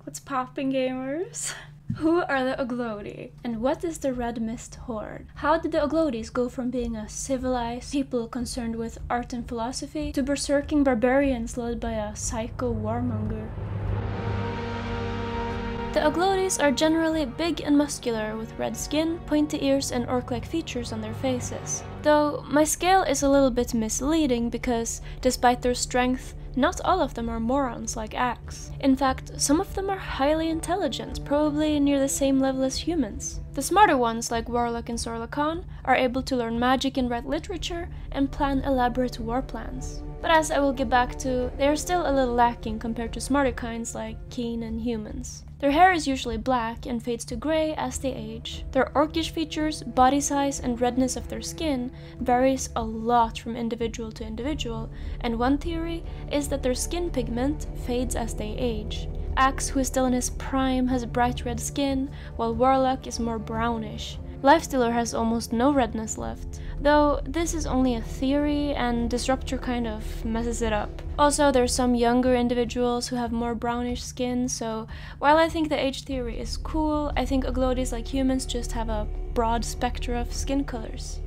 What's popping, gamers? Who are the Oglodi? And what is the Red Mist Horde? How did the Oglodis go from being a civilized people concerned with art and philosophy to berserking barbarians led by a psycho warmonger? The Oglodis are generally big and muscular with red skin, pointy ears, and orc-like features on their faces. Though my scale is a little bit misleading because, despite their strength, not all of them are morons like Axe. In fact, some of them are highly intelligent, probably near the same level as humans. The smarter ones, like Warlock and Sorlakan, are able to learn magic and write literature and plan elaborate war plans. But as I will get back to, they are still a little lacking compared to smarter kinds like Keen and humans. Their hair is usually black and fades to grey as they age. Their orcish features, body size, and redness of their skin varies a lot from individual to individual, and one theory is that their skin pigment fades as they age. Axe, who is still in his prime, has bright red skin, while Warlock is more brownish. Lifestealer has almost no redness left, though this is only a theory and Disruptor kind of messes it up. Also, there's some younger individuals who have more brownish skin, so while I think the age theory is cool, I think Oglodis like humans just have a broad spectrum of skin colors.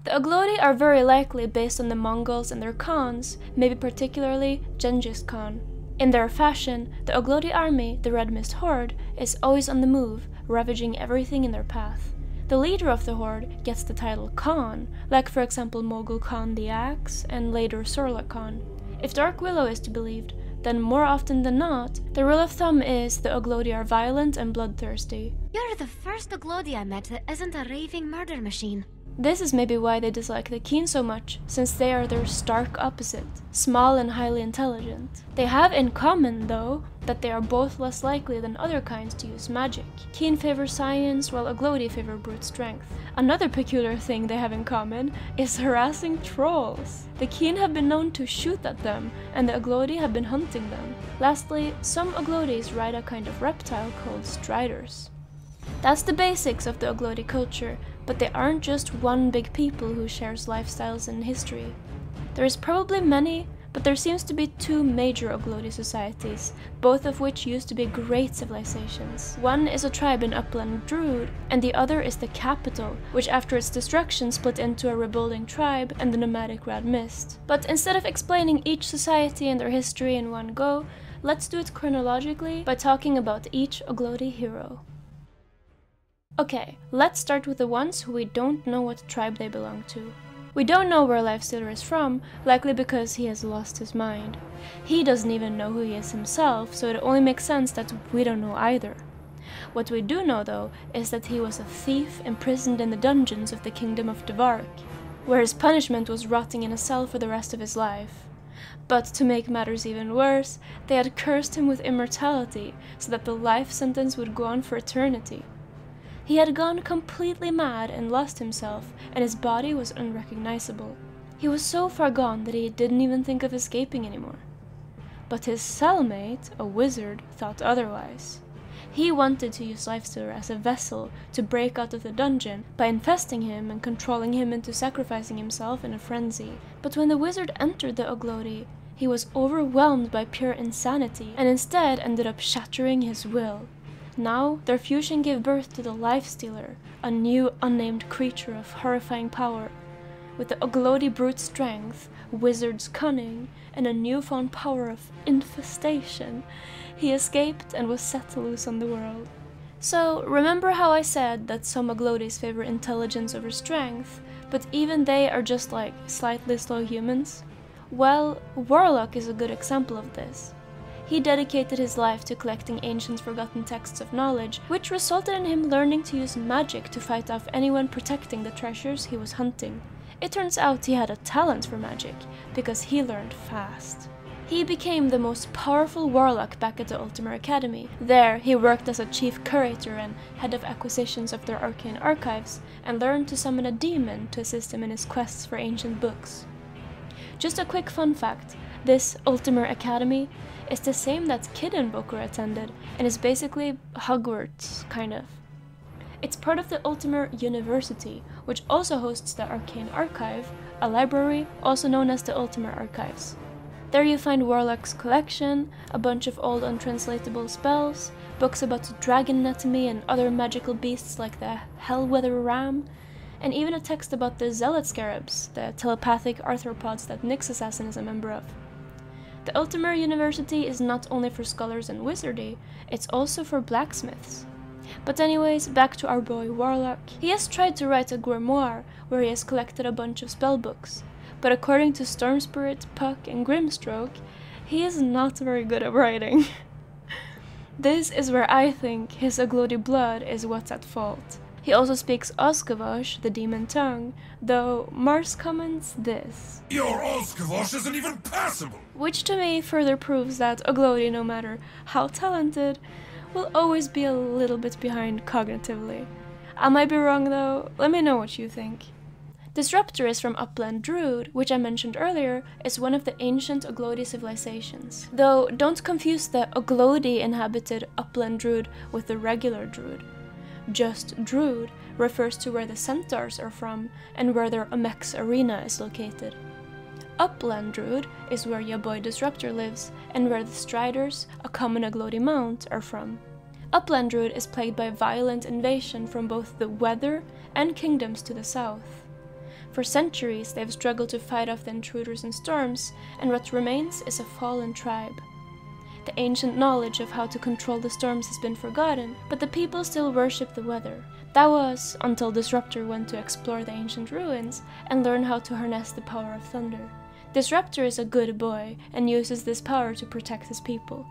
The Oglodi are very likely based on the Mongols and their Khans, maybe particularly Genghis Khan. In their fashion, the Oglodi army, the Red Mist Horde, is always on the move, ravaging everything in their path. The leader of the horde gets the title Khan, like for example Mogul Khan the Axe and later Sorla Khan. If Dark Willow is to be believed, then more often than not, the rule of thumb is the Oglodi are violent and bloodthirsty. You're the first Oglodi I met that isn't a raving murder machine. This is maybe why they dislike the Keen so much, since they are their stark opposite, small and highly intelligent. They have in common, though, that they are both less likely than other kinds to use magic. Keen favor science, while Oglodi favor brute strength. Another peculiar thing they have in common is harassing trolls. The Keen have been known to shoot at them, and the Oglodi have been hunting them. Lastly, some Oglodis ride a kind of reptile called striders. That's the basics of the Oglodi culture, but they aren't just one big people who shares lifestyles and history. There is probably many, but there seems to be two major Oglodi societies, both of which used to be great civilizations. One is a tribe in Upland Druid, and the other is the capital, which after its destruction split into a rebuilding tribe and the nomadic Red Mist. But instead of explaining each society and their history in one go, let's do it chronologically by talking about each Oglodi hero. Okay, let's start with the ones who we don't know what tribe they belong to. We don't know where Lifestealer is from, likely because he has lost his mind. He doesn't even know who he is himself, so it only makes sense that we don't know either. What we do know though, is that he was a thief imprisoned in the dungeons of the Kingdom of Devark, where his punishment was rotting in a cell for the rest of his life. But to make matters even worse, they had cursed him with immortality, so that the life sentence would go on for eternity. He had gone completely mad and lost himself, and his body was unrecognizable. He was so far gone that he didn't even think of escaping anymore. But his cellmate, a wizard, thought otherwise. He wanted to use Lifestealer as a vessel to break out of the dungeon by infesting him and controlling him into sacrificing himself in a frenzy. But when the wizard entered the Oglodi, he was overwhelmed by pure insanity and instead ended up shattering his will. Now, their fusion gave birth to the Lifestealer, a new unnamed creature of horrifying power. With the Oglodi brute strength, wizard's cunning, and a newfound power of infestation, he escaped and was set loose on the world. So, remember how I said that some Oglodis favor intelligence over strength, but even they are just like slightly slow humans? Well, Warlock is a good example of this. He dedicated his life to collecting ancient forgotten texts of knowledge, which resulted in him learning to use magic to fight off anyone protecting the treasures he was hunting. It turns out he had a talent for magic, because he learned fast. He became the most powerful warlock back at the Ultimate Academy. There, he worked as a chief curator and head of acquisitions of their arcane archives, and learned to summon a demon to assist him in his quests for ancient books. Just a quick fun fact, this Ultimate Academy is the same that Kiddenbooker attended, and is basically Hogwarts, kind of. It's part of the Ultimate University, which also hosts the Arcane Archive, a library also known as the Ultimate Archives. There you find Warlock's collection, a bunch of old untranslatable spells, books about dragon anatomy and other magical beasts like the Hellwether Ram, and even a text about the Zealot Scarabs, the telepathic arthropods that Nyx Assassin is a member of. The Ultimar University is not only for scholars and wizardry, it's also for blacksmiths. But anyways, back to our boy Warlock. He has tried to write a grimoire where he has collected a bunch of spellbooks, but according to Stormspirit, Puck, and Grimstroke, he is not very good at writing. This is where I think his Aglodi blood is what's at fault. He also speaks Oskavosh, the demon tongue, though Mars comments this. Your Oskavosh isn't even passable! Which to me further proves that Aglodi, no matter how talented, will always be a little bit behind cognitively. I might be wrong though, let me know what you think. Disruptorus from Upland Druid, which I mentioned earlier, is one of the ancient Aglodi civilizations. Though don't confuse the Aglodi inhabited Upland Druid with the regular Druid. Just Druid refers to where the centaurs are from and where their Omex arena is located. Upland Druid is where your boy Disruptor lives and where the Striders, a common Aglodi mount, are from. Upland Druid is plagued by violent invasion from both the weather and kingdoms to the south. For centuries they have struggled to fight off the intruders and storms, and what remains is a fallen tribe. The ancient knowledge of how to control the storms has been forgotten, but the people still worship the weather. That was until Disruptor went to explore the ancient ruins and learn how to harness the power of thunder. Disruptor is a good boy and uses this power to protect his people.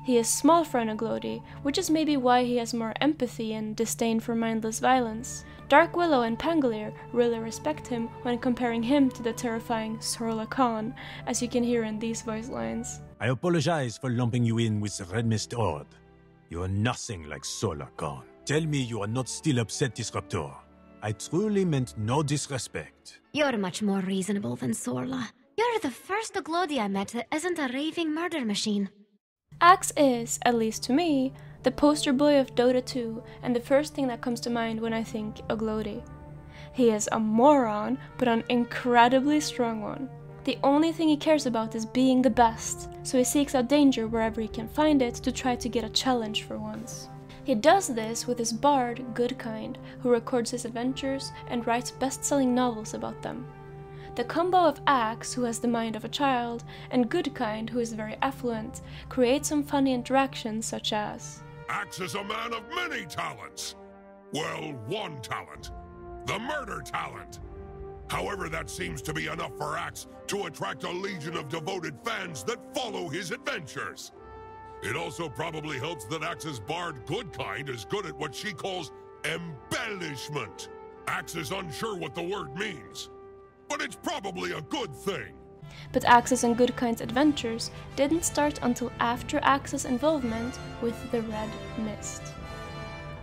He is small for an Aglodi, which is maybe why he has more empathy and disdain for mindless violence. Dark Willow and Pangolier really respect him when comparing him to the terrifying Sorla Khan, as you can hear in these voice lines. I apologize for lumping you in with the Red Mist Horde. You are nothing like Solar Khan. Tell me you are not still upset, Disruptor. I truly meant no disrespect. You're much more reasonable than Sorla. You're the first Aglodi I met that isn't a raving murder machine. Axe is, at least to me, the poster boy of Dota 2 and the first thing that comes to mind when I think Aglodi. He is a moron, but an incredibly strong one. The only thing he cares about is being the best, so he seeks out danger wherever he can find it to try to get a challenge for once. He does this with his bard, Goodkind, who records his adventures and writes best-selling novels about them. The combo of Axe, who has the mind of a child, and Goodkind, who is very affluent, creates some funny interactions such as... Axe is a man of many talents. Well, one talent. The murder talent. However, that seems to be enough for Axe to attract a legion of devoted fans that follow his adventures. It also probably helps that Axe's bard Goodkind is good at what she calls embellishment. Axe is unsure what the word means, but it's probably a good thing. But Axe's and Goodkind's adventures didn't start until after Axe's involvement with the Red Mist.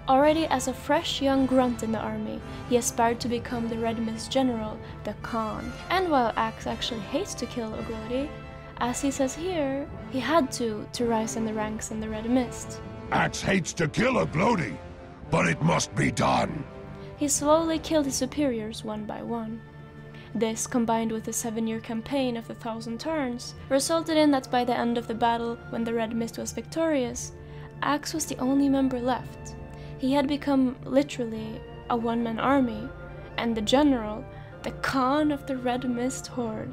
Already as a fresh young grunt in the army, he aspired to become the Red Mist General, the Khan. And while Axe actually hates to kill Aglodi, as he says here, he had to rise in the ranks in the Red Mist. Axe hates to kill Aglodi, but it must be done. He slowly killed his superiors one by one. This, combined with the 7-year campaign of the 1,000 Turns, resulted in that by the end of the battle, when the Red Mist was victorious, Axe was the only member left. He had become, literally, a one-man army, and the general, the Khan of the Red Mist Horde.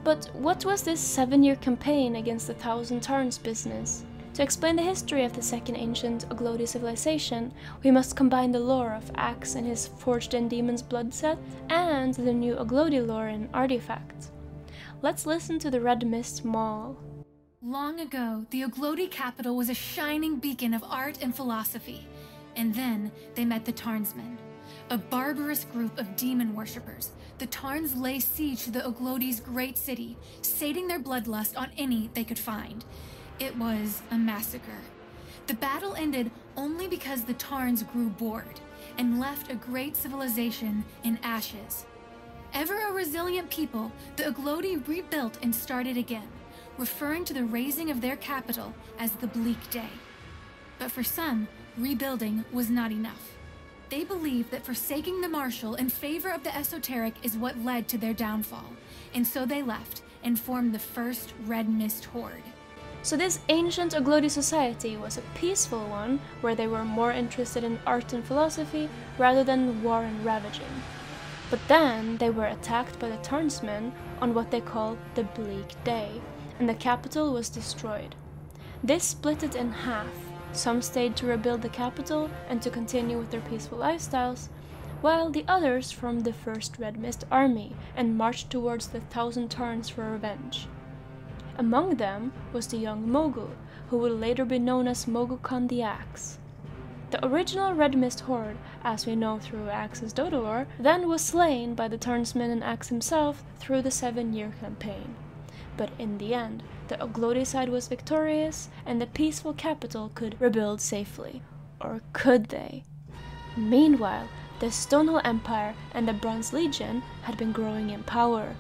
But what was this 7-year campaign against the 1,000 Turns business? To explain the history of the second ancient Aglodi civilization, we must combine the lore of Axe and his Forged in Demons blood set, and the new Aglodi lore in Artifact. Let's listen to the Red Mist Maul. Long ago, the Aglodi capital was a shining beacon of art and philosophy. And then they met the Tarnsmen, a barbarous group of demon worshippers. The Tarns lay siege to the Aglodi's great city, sating their bloodlust on any they could find. It was a massacre. The battle ended only because the Tarns grew bored and left a great civilization in ashes. Ever a resilient people, the Aglodi rebuilt and started again, referring to the razing of their capital as the Bleak Day. But for some, rebuilding was not enough. They believed that forsaking the martial in favor of the esoteric is what led to their downfall, and so they left and formed the first Red Mist Horde. So this ancient Oglodi society was a peaceful one, where they were more interested in art and philosophy rather than war and ravaging. But then they were attacked by the Tarnsmen on what they called the Bleak Day, and the capital was destroyed. This split it in half. Some stayed to rebuild the capital and to continue with their peaceful lifestyles, while the others formed the first Red Mist army and marched towards the 1,000 Tarns for revenge. Among them was the young Mogul, who would later be known as Mogul Khan the Axe. The original Red Mist Horde, as we know through Axe's Dota lore, then was slain by the Tarnsmen and Axe himself through the 7-year campaign. But in the end, the Oglodi side was victorious, and the peaceful capital could rebuild safely. Or could they? Meanwhile, the Stonehill Empire and the Bronze Legion had been growing in power.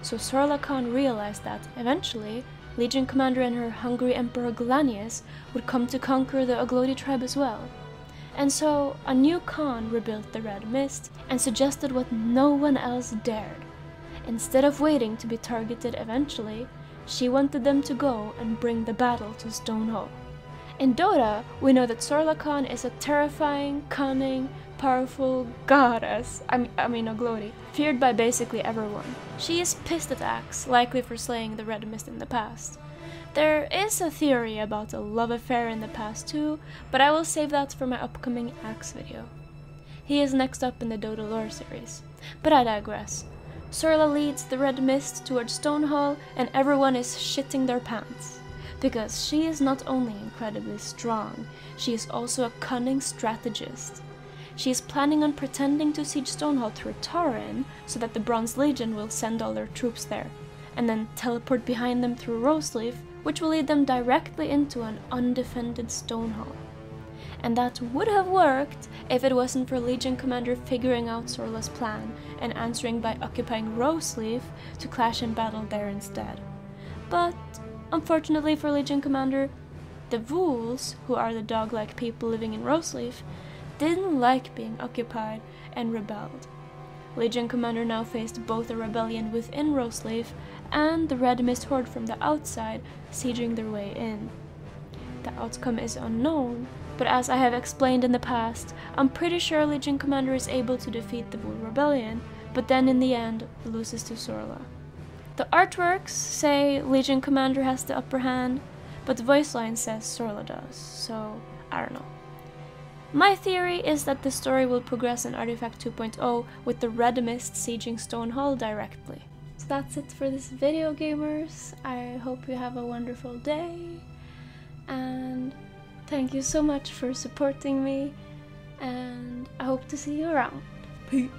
So Sorla Khan realized that, eventually, Legion Commander and her hungry Emperor Galanius would come to conquer the Oglodi tribe as well. And so, a new Khan rebuilt the Red Mist and suggested what no one else dared. Instead of waiting to be targeted eventually, she wanted them to go and bring the battle to Stonehill. In Dota, we know that Sorla Khan is a terrifying, cunning, powerful goddess, I mean Oglodi, feared by basically everyone. She is pissed at Axe, likely for slaying the Red Mist in the past. There is a theory about a love affair in the past too, but I will save that for my upcoming Axe video. He is next up in the Dota lore series. But I digress. Sorla leads the Red Mist towards Stonehill, and everyone is shitting their pants. Because she is not only incredibly strong, she is also a cunning strategist. She is planning on pretending to siege Stonehill through Tauren, so that the Bronze Legion will send all their troops there, and then teleport behind them through Roseleaf, which will lead them directly into an undefended Stonehill. And that would have worked if it wasn't for Legion Commander figuring out Sorla's plan and answering by occupying Roseleaf to clash in battle there instead. But unfortunately for Legion Commander, the Vools, who are the dog-like people living in Roseleaf, didn't like being occupied and rebelled. Legion Commander now faced both a rebellion within Roseleaf and the Red Mist Horde from the outside sieging their way in. The outcome is unknown, but as I have explained in the past, I'm pretty sure Legion Commander is able to defeat the Vool Rebellion, but then in the end loses to Sorla. The artworks say Legion Commander has the upper hand, but the voice line says Sorla does, so I don't know. My theory is that the story will progress in Artifact 2.0 with the Red Mist sieging Stonehill directly. So that's it for this video, gamers. I hope you have a wonderful day, and thank you so much for supporting me, and I hope to see you around. Peace!